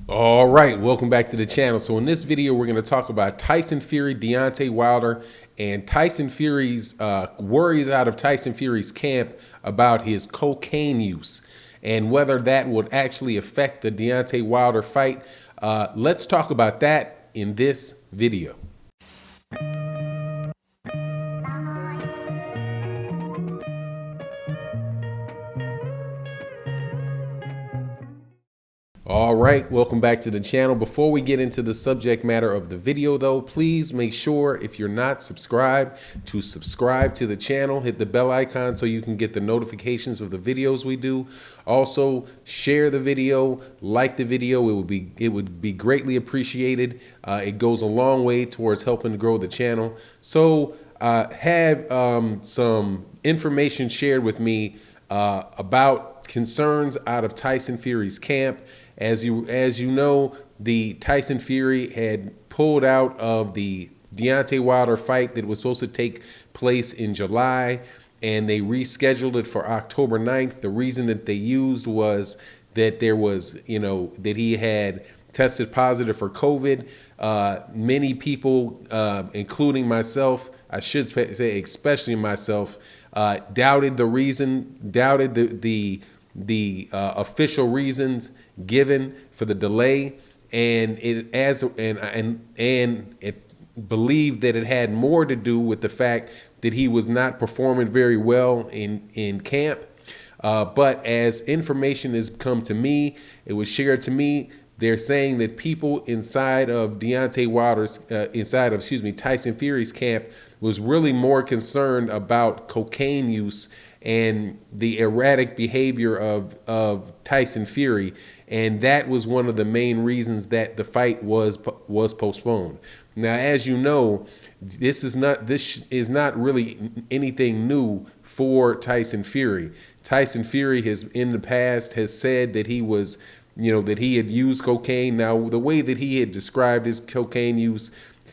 All right, welcome back to the channel. So in this video, we're going to talk about Tyson Fury, Deontay Wilder, and Tyson Fury's worries out of Tyson Fury's camp about his cocaine use and whether that would actually affect the Deontay Wilder fight. Let's talk about that in this video. All right, welcome back to the channel. Before we get into the subject matter of the video though, please make sure if you're not subscribed to subscribe to the channel, hit the bell icon so you can get the notifications of the videos we do. Also, share the video, like the video, it would be greatly appreciated. It goes a long way towards helping to grow the channel. So have some information shared with me about concerns out of Tyson Fury's camp. As you know, the Tyson Fury had pulled out of the Deontay Wilder fight that was supposed to take place in July, and they rescheduled it for October 9th. The reason that they used was that there was, that he had tested positive for COVID. Many people, including myself, I should say especially myself, doubted the reason, doubted the official reasons given for the delay, and it believed that it had more to do with the fact that he was not performing very well in camp. But as information has come to me, it was shared to me. They're saying that people inside of Deontay Wilder's, Tyson Fury's camp was really more concerned about cocaine use and the erratic behavior of Tyson Fury, and that was one of the main reasons that the fight was postponed. Now, as you know, this is not really anything new for Tyson Fury. Tyson Fury has in the past has said that he was, that he had used cocaine. Now, the way that he had described his cocaine use,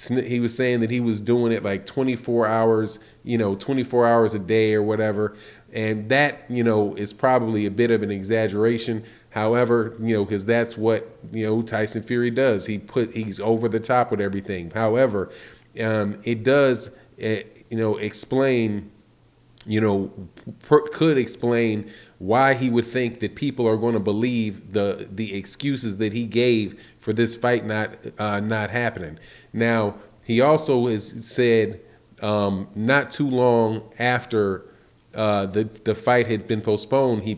he was saying that he was doing it like 24 hours, 24 hours a day or whatever. And that, is probably a bit of an exaggeration. However, because that's what, Tyson Fury does. He's over the top with everything. However, it does, explain, could explain why he would think that people are going to believe the excuses that he gave for this fight not happening. Now, he also has said not too long after the fight had been postponed, he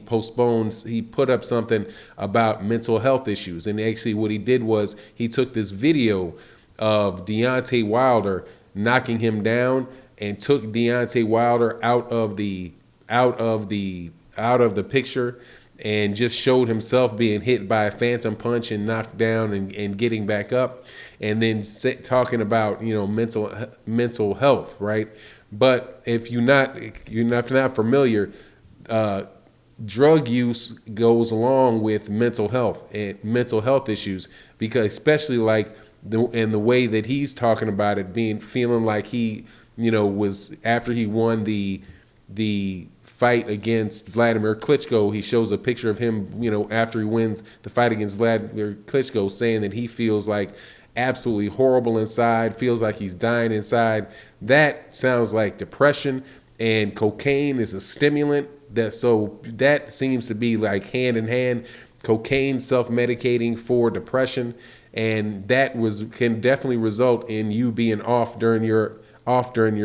put up something about mental health issues. And actually what he did was he took this video of Deontay Wilder knocking him down and took Deontay Wilder out of the picture and just showed himself being hit by a phantom punch and knocked down and getting back up, and then talking about mental health, right? But if you're not familiar, drug use goes along with mental health and mental health issues, because especially like the way that he's talking about it, feeling like he was after he won the fight against Vladimir Klitschko. He shows a picture of him, after he wins the fight against Vladimir Klitschko, saying that he feels like absolutely horrible inside, feels like he's dying inside. That sounds like depression, and cocaine is a stimulant. So that seems to be like hand in hand. Cocaine self-medicating for depression, and that can definitely result in you being off during your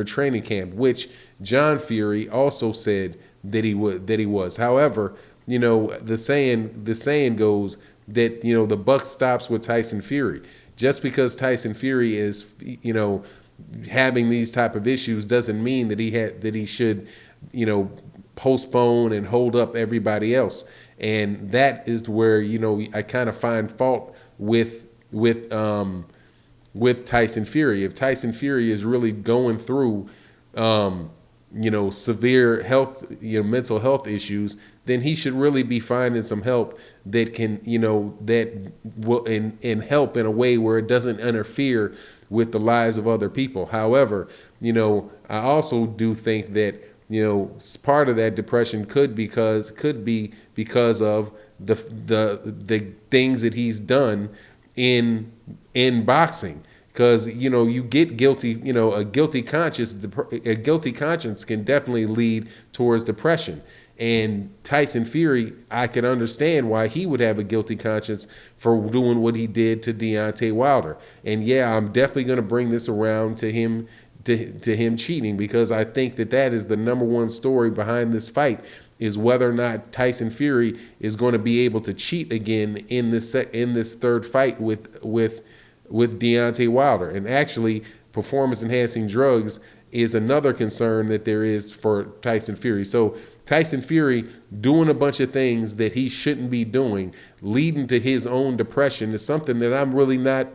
training camp, which John Fury also said that he was. However, the saying goes that the buck stops with Tyson Fury. Just because Tyson Fury is having these type of issues doesn't mean that he should postpone and hold up everybody else. And that is where I kind of find fault with Tyson Fury. If Tyson Fury is really going through severe health, mental health issues, then he should really be finding some help that can, that will and help in a way where it doesn't interfere with the lives of other people. However, I also do think that part of that depression could be because of the things that he's done in boxing. Because you get guilty, a guilty conscience can definitely lead towards depression. And Tyson Fury, I could understand why he would have a guilty conscience for doing what he did to Deontay Wilder. And yeah, I'm definitely going to bring this around to him to him cheating, because I think that is the number one story behind this fight, is whether or not Tyson Fury is going to be able to cheat again in this third fight with Deontay Wilder. And actually, performance enhancing drugs is another concern that there is for Tyson Fury. So Tyson Fury doing a bunch of things that he shouldn't be doing, leading to his own depression, is something that I'm really not,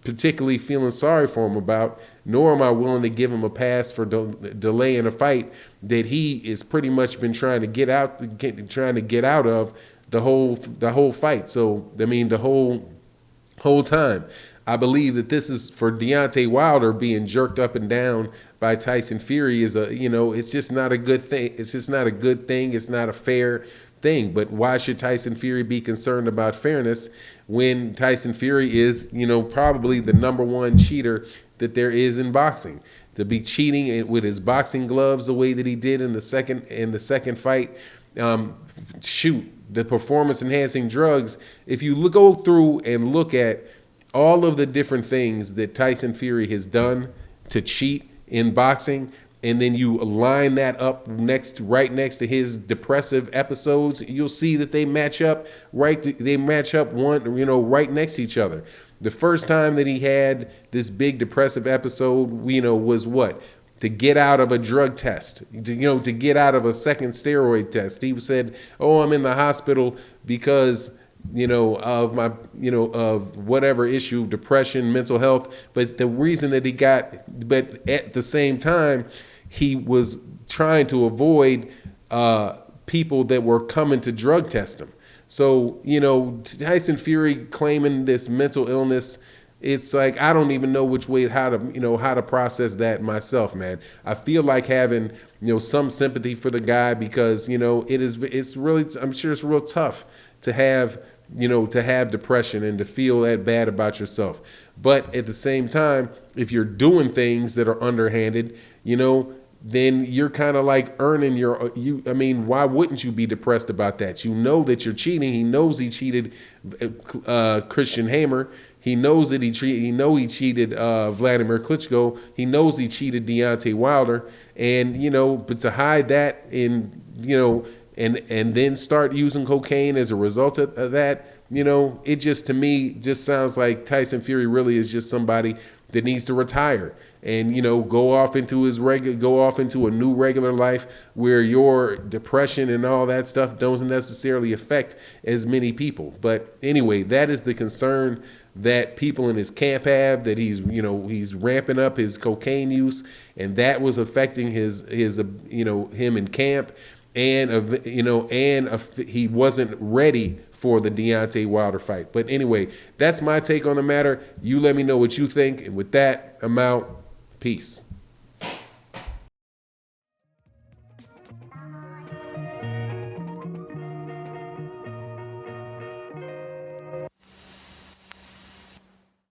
particularly feeling sorry for him about, nor am I willing to give him a pass for delaying a fight that he is pretty much been trying to get out of the whole fight. So I mean, the whole time. I believe that this is for Deontay Wilder being jerked up and down by Tyson Fury it's just not a good thing. It's just not a good thing. It's not a fair thing. But why should Tyson Fury be concerned about fairness when Tyson Fury is, probably the number one cheater that there is in boxing? To be cheating with his boxing gloves the way that he did in the second fight, the performance enhancing drugs. If you go through and look at all of the different things that Tyson Fury has done to cheat in boxing, and then you line that up right next to his depressive episodes, you'll see that they match up right next to each other. The first time that he had this big depressive episode, was what? To get out of a drug test, to get out of a second steroid test. He said, "Oh, I'm in the hospital because of my, of whatever issue, depression, mental health." But the reason that but at the same time, he was trying to avoid people that were coming to drug test him. So, Tyson Fury claiming this mental illness, it's like, I don't even know how to process that myself, man. I feel like having, some sympathy for the guy, because, it's really, I'm sure it's real tough to have depression and to feel that bad about yourself. But at the same time, if you're doing things that are underhanded, then you're kind of like earning why wouldn't you be depressed about that? That you're cheating. He knows he cheated Christian Hammer. He knows that he cheated Vladimir Klitschko. He knows he cheated Deontay Wilder. And, but to hide that and then start using cocaine as a result of that, it just, to me, just sounds like Tyson Fury really is just somebody that needs to retire and, go off into a new regular life where your depression and all that stuff doesn't necessarily affect as many people. But anyway, that is the concern that people in his camp have, that he's ramping up his cocaine use, and that was affecting his him in camp. And he wasn't ready for the Deontay Wilder fight. But anyway, that's my take on the matter. You let me know what you think. And with that, I'm out. Peace.